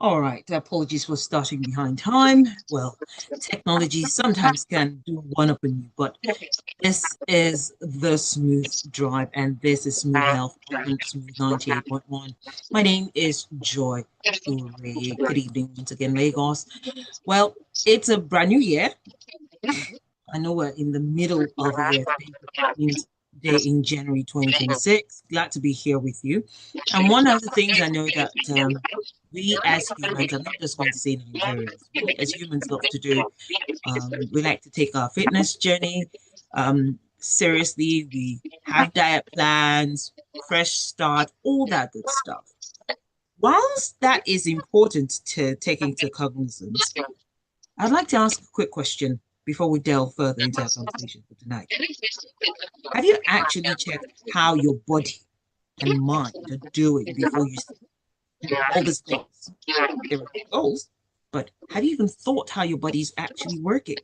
All right, apologies for starting behind time. Well, technology sometimes can do one up on you, but this is the Smooth Drive, and this is Smooth Health on Smooth 98.1. My name is Joy Ure. Good evening once again, Lagos. Well, it's a brand new year. I know we're in the middle of the year, 15th day in January 2026. Glad to be here with you. And one of the things I know that we as humans, I'm not just going to say Nigerians, we as humans love to do, we like to take our fitness journey seriously. We have diet plans, fresh start, all that good stuff. Whilst that is important to take into cognizance, I'd like to ask a quick question before we delve further into our conversation for tonight. Have you actually checked how your body and mind are doing before you do all these things? There are goals, but have you even thought how your body is actually working?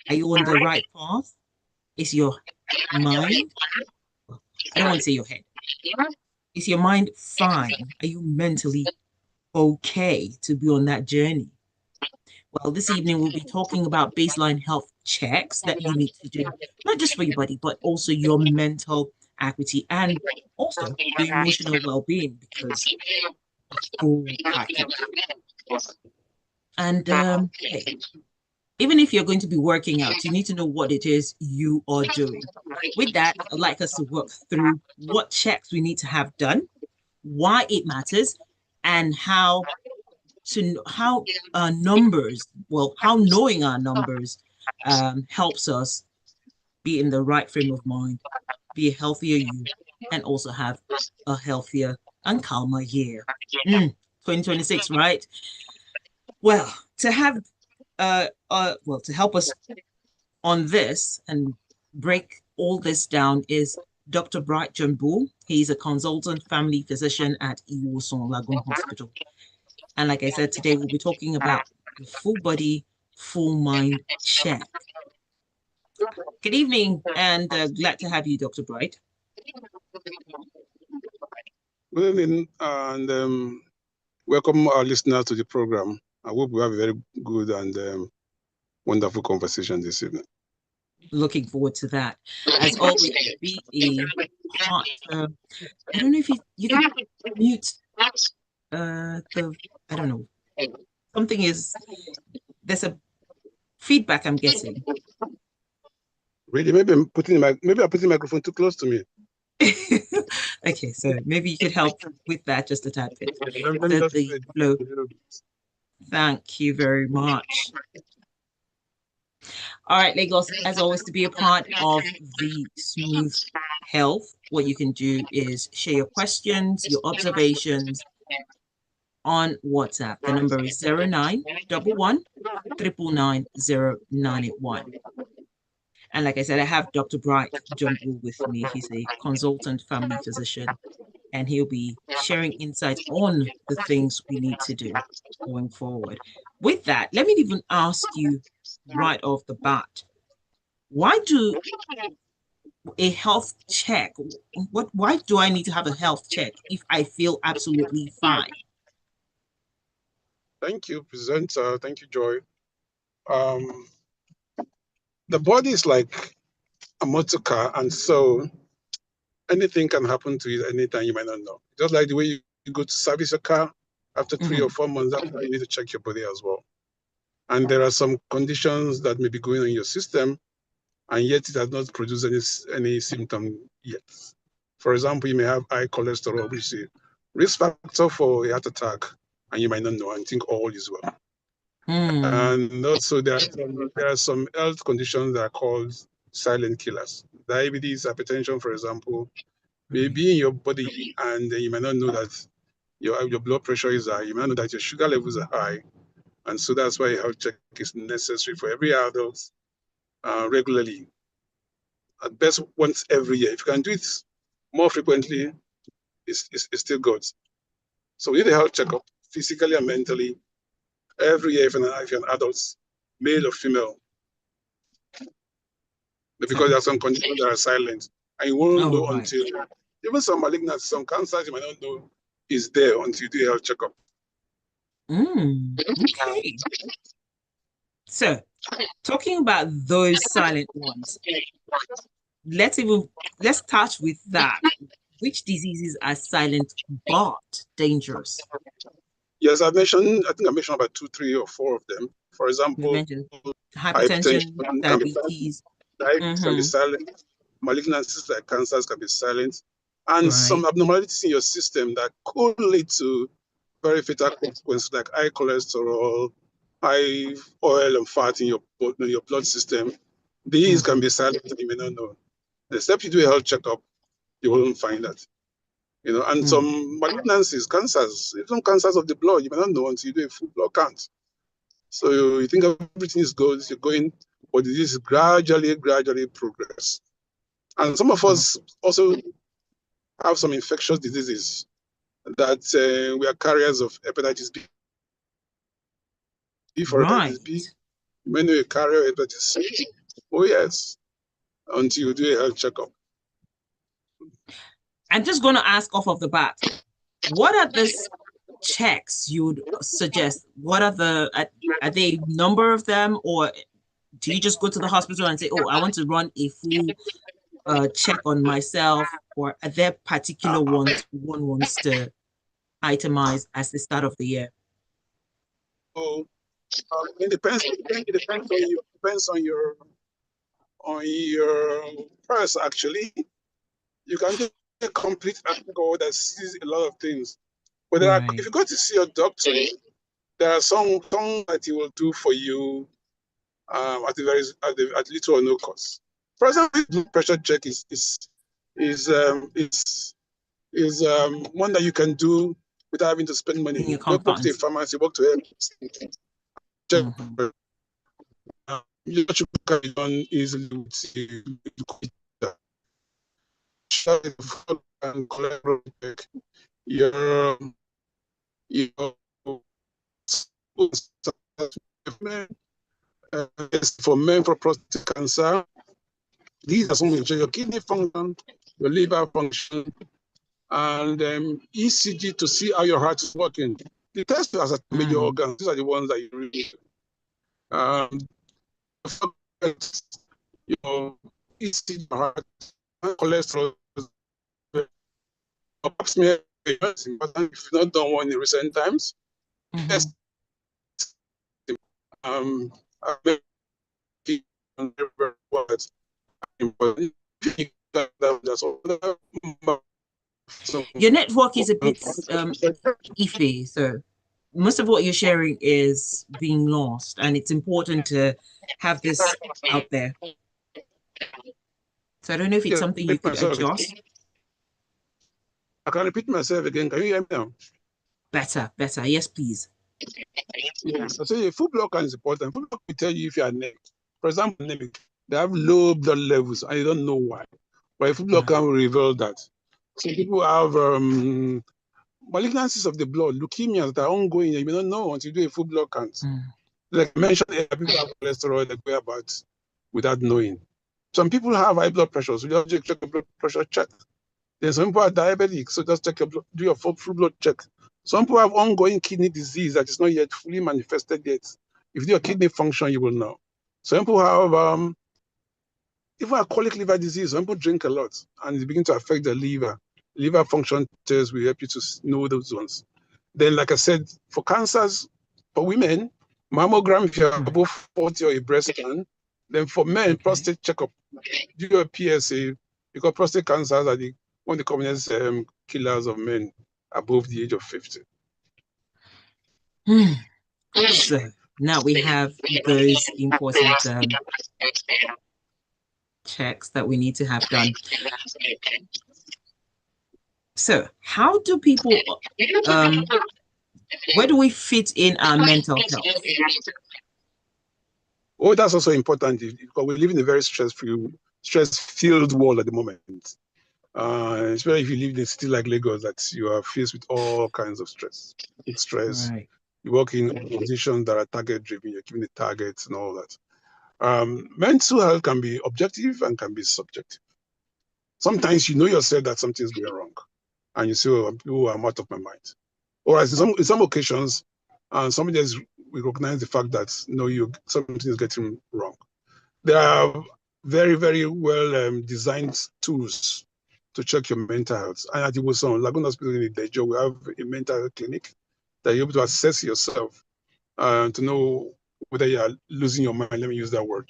Are you on the right path? Is your mind, I don't want to say your head, is your mind fine? Are you mentally okay to be on that journey? Well, this evening we'll be talking about baseline health checks that you need to do, not just for your body, but also your mental acuity and also your emotional well-being because full package. And hey, even if you're going to be working out, you need to know what it is you are doing. With that, I'd like us to work through what checks we need to have done, why it matters, and how numbers, well, how knowing our numbers helps us be in the right frame of mind, be a healthier you, and also have a healthier and calmer year. 2026, right? Well, to help us on this and break all this down is Dr. Bright Johnbull. He's a consultant family physician at Iwosan Lagoon Hospital. And like I said, today we'll be talking about the full body, full mind check. Good evening, and glad to have you, Dr. Bright. Good evening, and welcome our listeners to the program. I hope we have a very good and wonderful conversation this evening. Looking forward to that. As always, be a part. I don't know if you can mute I don't know. Something is there's a feedback I'm getting. Really, maybe I'm putting the microphone too close to me. Okay, so maybe you could help with that just a tad bit. Thank you very much. All right, Lagos, as always, to be a part of the Smooth Health, what you can do is share your questions, your observations on WhatsApp. The number is 0911 999 And like I said, I have Dr. Bright Johnbull with me. He's a consultant family physician, and he'll be sharing insights on the things we need to do going forward. With that, let me even ask you right off the bat, why do a health check, why do I need to have a health check if I feel absolutely fine? Thank you, presenter. Thank you, Joy. The body is like a motor car, and so anything can happen to it anytime you might not know. Just like the way you go to service a car after 3 or 4 months, after you need to check your body as well. And there are some conditions that may be going on in your system, and yet it has not produced any symptom yet. For example, you may have high cholesterol, which is a risk factor for a heart attack, and you might not know and think all is well. And also there are some health conditions that are called silent killers. Diabetes, hypertension, for example, may be in your body, and you might not know that your blood pressure is high. You might not know that your sugar levels are high. And so that's why a health check is necessary for every adult regularly. At best, once every year. If you can do it more frequently, it's still good. So we need a health checkup, physically and mentally, every year if you're an adult, male or female. Because there are some conditions that are silent, and you won't know until, even some malignancy, some cancers, you might not know is there until you do a health checkup. Okay. So, talking about those silent ones, let's start with that. Which diseases are silent but dangerous? Yes, I think I mentioned about two, three, or four of them. For You example, mentioned hypertension hypertension, can be silent, diabetes. diabetes can be Mm-hmm. silent, malignancies like cancers can be silent, and some Right. abnormalities in your system that could lead to very fatal consequences like high cholesterol, high oil and fat in your blood system. These can Mm-hmm. be silent and you may not know. Except you do a health checkup, you won't find that. And Mm. some malignancies, cancers, even cancers of the blood, you may not know until you do a full blood count. So you think everything is good, you're going, but this is gradually progress. And some of Oh, us also have some infectious diseases that we are carriers of hepatitis B for hepatitis B. right. You may know a carrier of hepatitis C. Oh, yes, until you do a health checkup. I'm just going to ask off of the bat, what are the checks you would suggest? What are they a number of them, or do you just go to the hospital and say, "Oh, I want to run a full check on myself," or are there particular Uh, ones one wants to itemize as the start of the year? so it depends on your purse actually. You can do a complete article that sees a lot of things. But if Right. you go to see your doctor, there are some that he will do for you at little or no cost. For example, blood pressure check is one that you can do without having to spend In money. your Don't walk to a compounds. pharmacy, walk to a check. Hmm. You should carry on easily with the and check. Your your for men for prostate cancer. These are some of your kidney function, your liver function, and ECG to see how your heart is working. The test as a major Mm. organs, these are the ones that you really um, your ECG, heart, cholesterol, pap smear is important if you've not done one in recent times. Hmm. Yes, um, important. Your network is a bit iffy, so most of what you're sharing is being lost, and it's important to have this out there. So I don't know if it's Yeah, something you repeat could myself again. adjust. I can repeat myself again. Can you hear me now? Better, better. Yes, please. Yes. I say a full blood count is important. Full blood will tell you if you are anemic. For example, anemic, they have low blood levels and you don't know why. But a full blood Right. count will reveal that. Some people have malignancies of the blood, leukemias that are ongoing. You may not know until you do a full blood count. Mm. Like I mentioned, people have cholesterol, they go about without knowing. Some people have high blood pressure, so you just check the blood pressure check. Then some people are diabetic, so just check your blood, do your full blood check. Some people have ongoing kidney disease that is not yet fully manifested yet. If you do your kidney function, you will know. Some people have even alcoholic liver disease. Some people drink a lot and it begins to affect the liver. Liver function tests will help you to know those ones. Then, like I said, for cancers, for women, mammogram if you're Right. above 40 or a breast scan. Then for men, Okay. prostate checkup, do your PSA because prostate cancers are one of the commonest killers of men above the age of 50. Hmm. So now we have those important checks that we need to have done. So, how do people, um, where do we fit in our mental health? Oh, that's also important because we live in a very stress-filled world at the moment. Especially if you live in a city like Lagos, that you are faced with all kinds of stress. It's stress. Right. You work in positions that are target-driven. You're given the targets and all that. Mental health can be objective and can be subjective. Sometimes you know yourself that something's going wrong, and you say, "Oh, I'm out of my mind." Or in some occasions, and somebody else recognize the fact that no, something is getting wrong. There are very, very well designed tools to check your mental health. And at Iwosan Lagoon Hospital in Ilejo, we have a mental health clinic that you're able to assess yourself to know whether you are losing your mind. Let me use that word.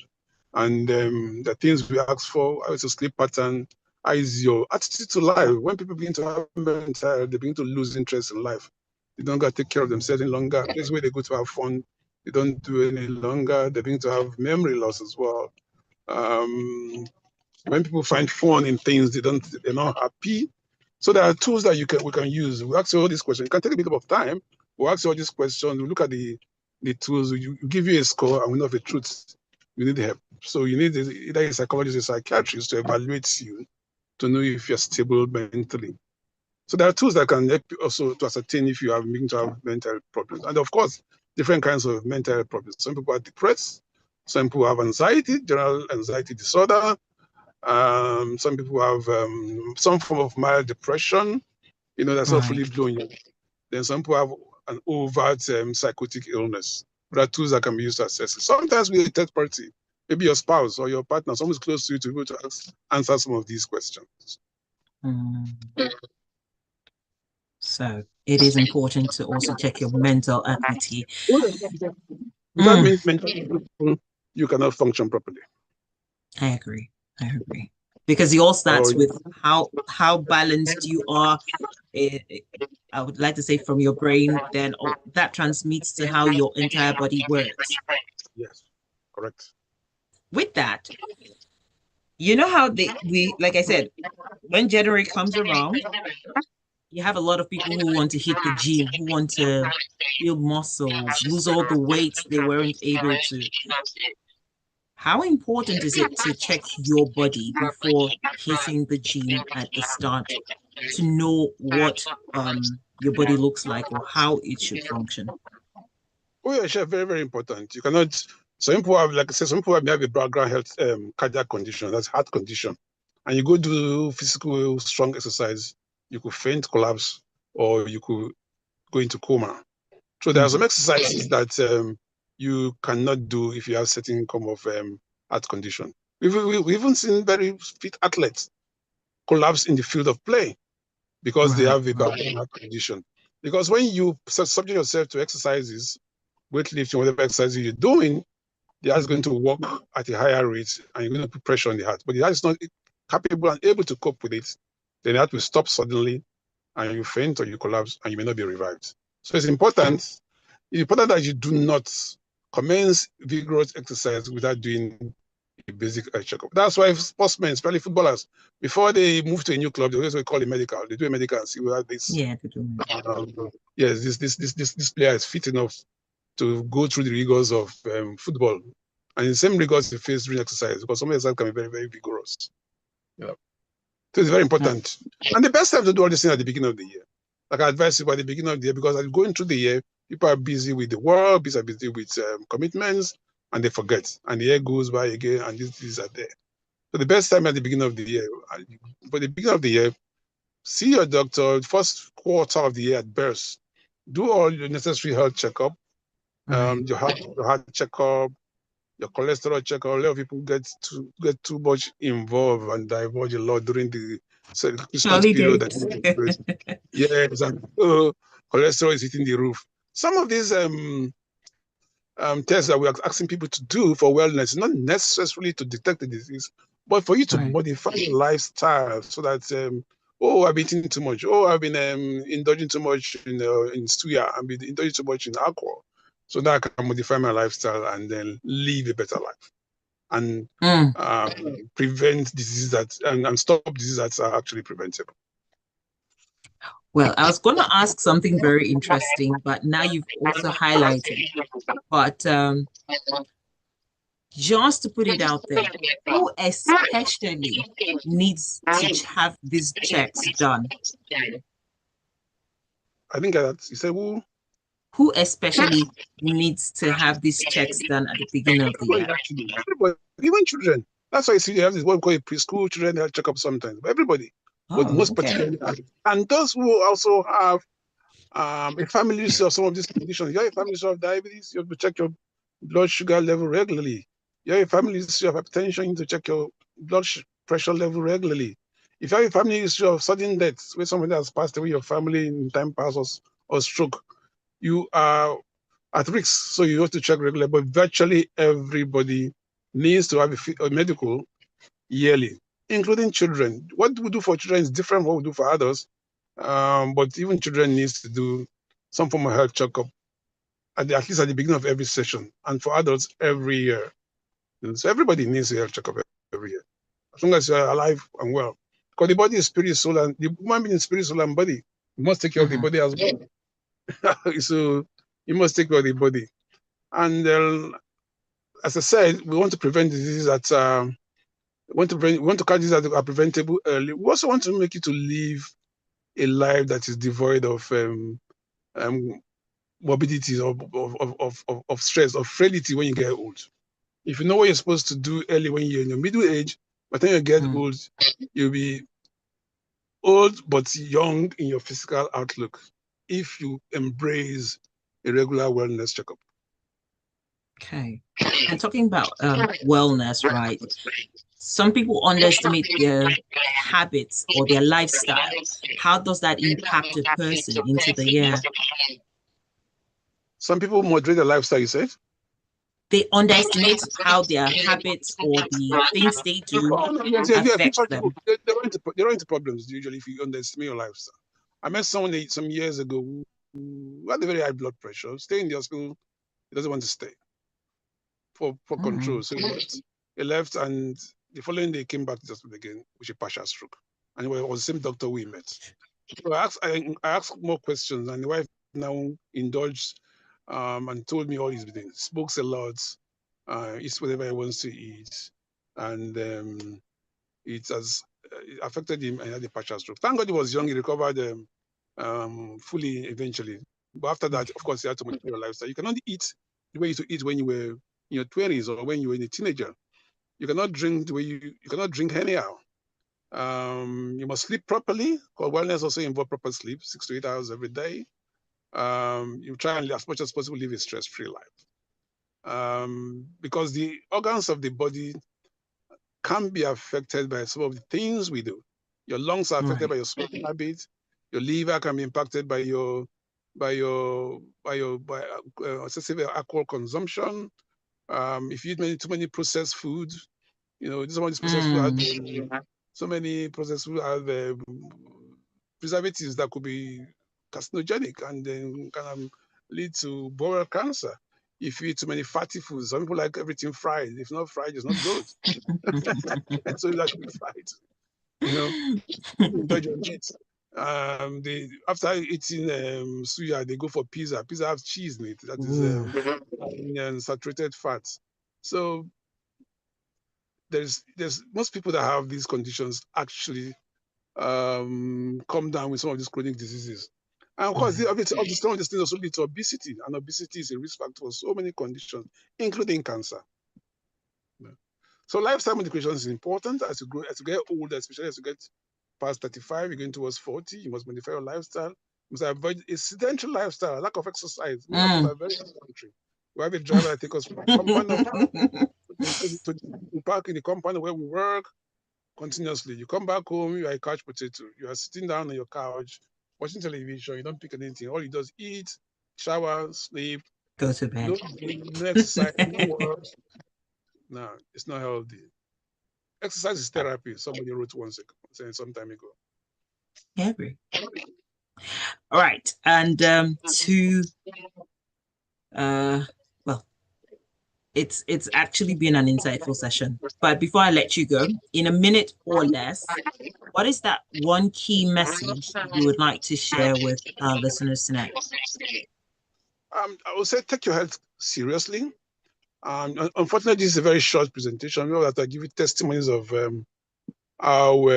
And the things we ask for: how is your sleep pattern? How is your attitude to life? When people begin to have mental health, they begin to lose interest in life. They don't got to take care of themselves any longer. This way they go to have fun. They don't do any longer. They begin to have memory loss as well. When people find fun in things, they're not happy. So there are tools that we can use. We ask you all these questions. It can take a bit of time. We ask you all these questions. We look at the tools. We give you a score, and we know the truth. You need help. So you need either a psychologist or a psychiatrist to evaluate you to know if you're stable mentally. So there are tools that can help you also to ascertain if you are beginning to have mental problems. And of course, different kinds of mental health problems. Some people are depressed. Some people have anxiety, general anxiety disorder. Some people have some form of mild depression, that's not fully blown yet. Then some people have an overt psychotic illness. There are tools that can be used to assess it. Sometimes with a third party, maybe your spouse or your partner, someone's close to you, to be able to answer some of these questions. So it is important to also check your mental acuity. Without mental health, you cannot function properly. I agree. Because it all starts with how balanced you are. I would like to say from your brain, then that transmits to how your entire body works. Yes, correct. With that, you know how like I said, when January comes around, you have a lot of people who want to hit the gym, who want to build muscles, lose all the weight they weren't able to. How important is it to check your body before hitting the gym at the start to know what your body looks like or how it should function? Oh yeah, sure, very, very important. You cannot. Some people have, like I said, some people have a background health cardiac condition, that's heart condition, and you go do physical strong exercise, you could faint, collapse, or you could go into coma. So there are some exercises that you cannot do if you have certain form of heart condition. We've even seen very fit athletes collapse in the field of play because they have a background heart condition. Because when you subject yourself to exercises, weightlifting, whatever exercise you're doing, the heart is going to work at a higher rate and you're going to put pressure on the heart. But the heart is not capable and able to cope with it. Then the heart will stop suddenly and you faint or you collapse and you may not be revived. So it's important that you do not commence vigorous exercise without doing a basic checkup. That's why sportsmen, especially footballers, before they move to a new club, they always call a medical. They do a medical and see whether this. Yeah, they do. Yes, this player is fit enough to go through the rigors of football, and in the same rigors they face during exercise, because some exercise can be very, very vigorous. Yeah, so it's very important. And the best time to do all this thing at the beginning of the year. Like I advise you at the beginning of the year, because as going through the year, people are busy with the work, people are busy with commitments, and they forget. And the year goes by again, and these are there. So the best time at the beginning of the year, for the beginning of the year, see your doctor, first quarter of the year at birth. Do all your necessary health checkup, your heart checkup, your cholesterol checkup. A lot of people get too much involved and divulge a lot during the Christmas period. Yes, and cholesterol is hitting the roof. Some of these tests that we are asking people to do for wellness, not necessarily to detect the disease, but for you to modify your lifestyle so that I've been eating too much. I've been indulging too much in suya. I've been indulging too much in alcohol. So now I can modify my lifestyle and then live a better life and prevent diseases and stop diseases that are actually preventable. Well, I was going to ask something very interesting, but now you've also highlighted. But just to put it out there, who especially needs to have these checks done? I think that you said who? Who especially needs to have these checks done at the beginning of the year? Everybody, even children. That's why you see they have this what we call a preschool children health checkup sometimes. But everybody, but most particularly, and those who also have A family history of some of these conditions. You have a family history of diabetes, you have to check your blood sugar level regularly. You have a family history of hypertension, you need to check your blood pressure level regularly. If you have a family history of sudden deaths, where somebody has passed away, your family in time past or stroke, you are at risk. So you have to check regularly. But virtually everybody needs to have a medical yearly, including children. What we do for children is different from what we do for adults. But even children needs to do some form of health checkup at least at the beginning of every session, and for adults every year. And so everybody needs a health checkup every year, as long as you're alive and well. Because the body is spirit, soul, and the human being is spirit, soul, and body. You must take care of the body as well. So you must take care of the body. And as I said, we want to prevent diseases that we want to catch diseases that are preventable early. We also want to make you to live a life that is devoid of morbidities, of stress, of frailty when you get old. If you know what you're supposed to do early when you're in your middle age, by the time you get old, you'll be old but young in your physical outlook if you embrace a regular wellness checkup. Okay. And talking about wellness, right? Some people underestimate their habits or their lifestyle. How does that impact a person into the year? Some people moderate their lifestyle, you said? They underestimate how their habits or the things they do affects them. They run into problems usually if you underestimate your lifestyle. I met someone some years ago who had a very high blood pressure, stay in the hospital, he doesn't want to stay for control. So he left, and the following day he came back to the hospital again with a partial stroke. And it was the same doctor we met. So I asked more questions, and the wife now indulged and told me all he's been doing. Smokes a lot, eats whatever he wants to eat, and it has affected him and had a partial stroke. Thank God he was young; he recovered fully eventually. But after that, of course, he had to modify your lifestyle. You cannot eat the way you used to eat when you were in your 20s or when you were a teenager. You cannot drink the way you cannot drink anyhow. You must sleep properly, because wellness also involves proper sleep, 6 to 8 hours every day. You try and, as much as possible, live a stress-free life. Because the organs of the body can be affected by some of the things we do. Your lungs are affected by your smoking habits. Your liver can be impacted by excessive alcohol consumption. If you eat too many processed foods, some of these processed food have so many processed food have preservatives that could be carcinogenic and then can lead to bowel cancer. If you eat too many fatty foods, some people like everything fried. If not fried, it's not good. So you like to be fried. Indulge your meat. After eating suya, they go for pizza. Pizza has cheese in it. That is saturated fats. So there's most people that have these conditions actually come down with some of these chronic diseases. And of course, obviously, some of these things also lead to obesity, and obesity is a risk factor for so many conditions, including cancer. So lifestyle modification is important as you get older, especially as you get past 35, you're going towards 40, you must modify your lifestyle. You must avoid a sedentary lifestyle, lack of exercise. Many people are very sedentary. We have a driver that takes us from the compound to park in the compound where we work continuously. You come back home, you are a couch potato. You are sitting down on your couch, watching television, you don't pick anything. All you do is eat, shower, sleep, go to bed. No exercise, no work. No, it's not healthy. Exercise is therapy. Somebody wrote some time ago. Yeah, I agree. All right. And well, it's actually been an insightful session. But before I let you go, in a minute or less, what is that one key message you would like to share with our listeners tonight? I would say take your health seriously. Unfortunately, this is a very short presentation. We have to give you testimonies of how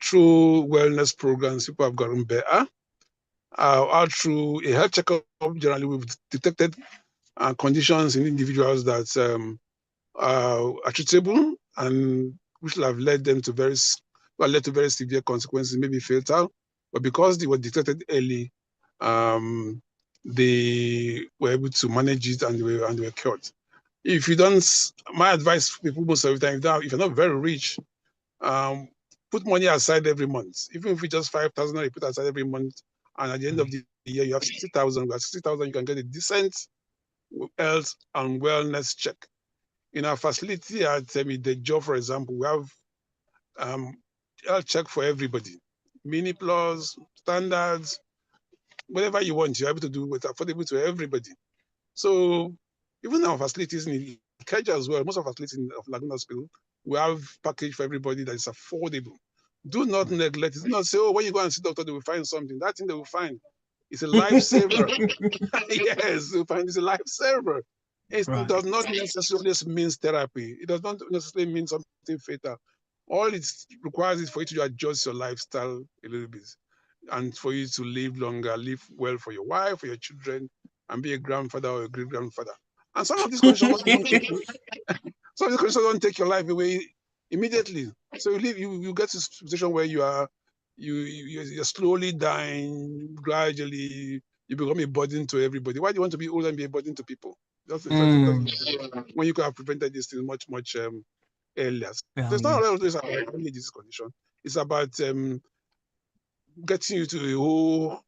through wellness programs people have gotten better. How through a health checkup, generally we've detected conditions in individuals that are treatable and which have led to very severe consequences, maybe fatal. but because they were detected early, they were able to manage it and they were cured. If you don't, my advice for people most of the time, if you're not very rich, put money aside every month. Even if it's just 5,000, you put aside every month, and at the end of the year, you have 60,000. With 60,000, you can get a decent health and wellness check. In our facility at the job, for example, we have health check for everybody. Mini plus, standards, whatever you want, you're able to do with affordable to everybody. So even our facilities in Ikeja as well, most of our facilities of Lagoon Hospital, we have package for everybody that is affordable. Do not neglect it. Do not say, oh, when you go and see doctor, they will find something. That thing they will find is a lifesaver. Yes, you'll find it's a lifesaver. It does not necessarily mean therapy. It does not necessarily mean something fatal. All it requires is for you to adjust your lifestyle a little bit and for you to live longer, live well for your wife, for your children, and be a grandfather or a great grandfather. And some of these conditions don't take your life away immediately. So you get to a situation where you're slowly dying, gradually, you become a burden to everybody. Why do you want to be old and be a burden to people? When you could have prevented this thing much earlier. So it's not always about only this condition. It's about getting you to a whole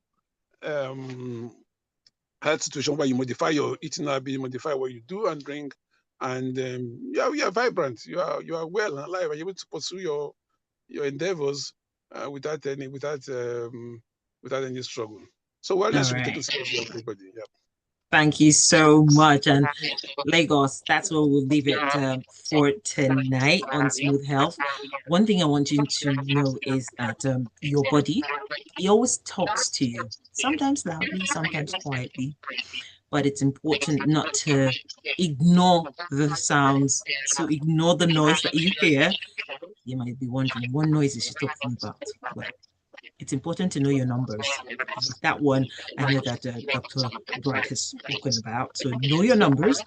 health situation where you modify your eating habit, you modify what you do and drink, and you are vibrant, you are well and alive, and you're able to pursue your endeavors without any struggle. So wellness should be taken seriously, everybody. Yeah. Thank you so much. And Lagos, that's where we'll leave it for tonight on Smooth Health. One thing I want you to know is that your body, it always talks to you, sometimes loudly, sometimes quietly, but it's important not to ignore the sounds, to ignore the noise that you hear. You might be wondering, what noise is she talking about? Well, it's important to know your numbers. That one, I know that Dr. Bright has spoken about. So know your numbers,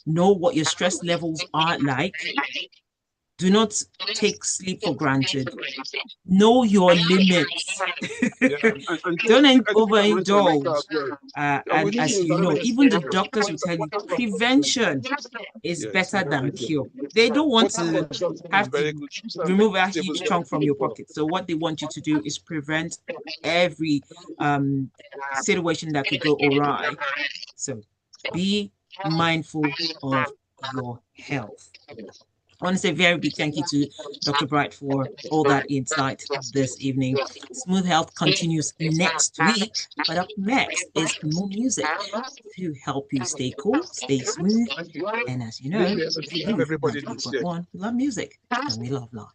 know what your stress levels are like. Do not take sleep for granted. Know your limits. Don't overindulge. And as you know, even the doctors will tell you prevention is better than cure. They don't want to have to remove a huge chunk from your pocket. So what they want you to do is prevent every situation that could go awry. So be mindful of your health. I want to say a very big thank you to Dr. Bright for all that insight this evening. Smooth Health continues next week, but up next is more music to help you stay cool, stay smooth, and as you know, we live 98.1. We love music and we love life.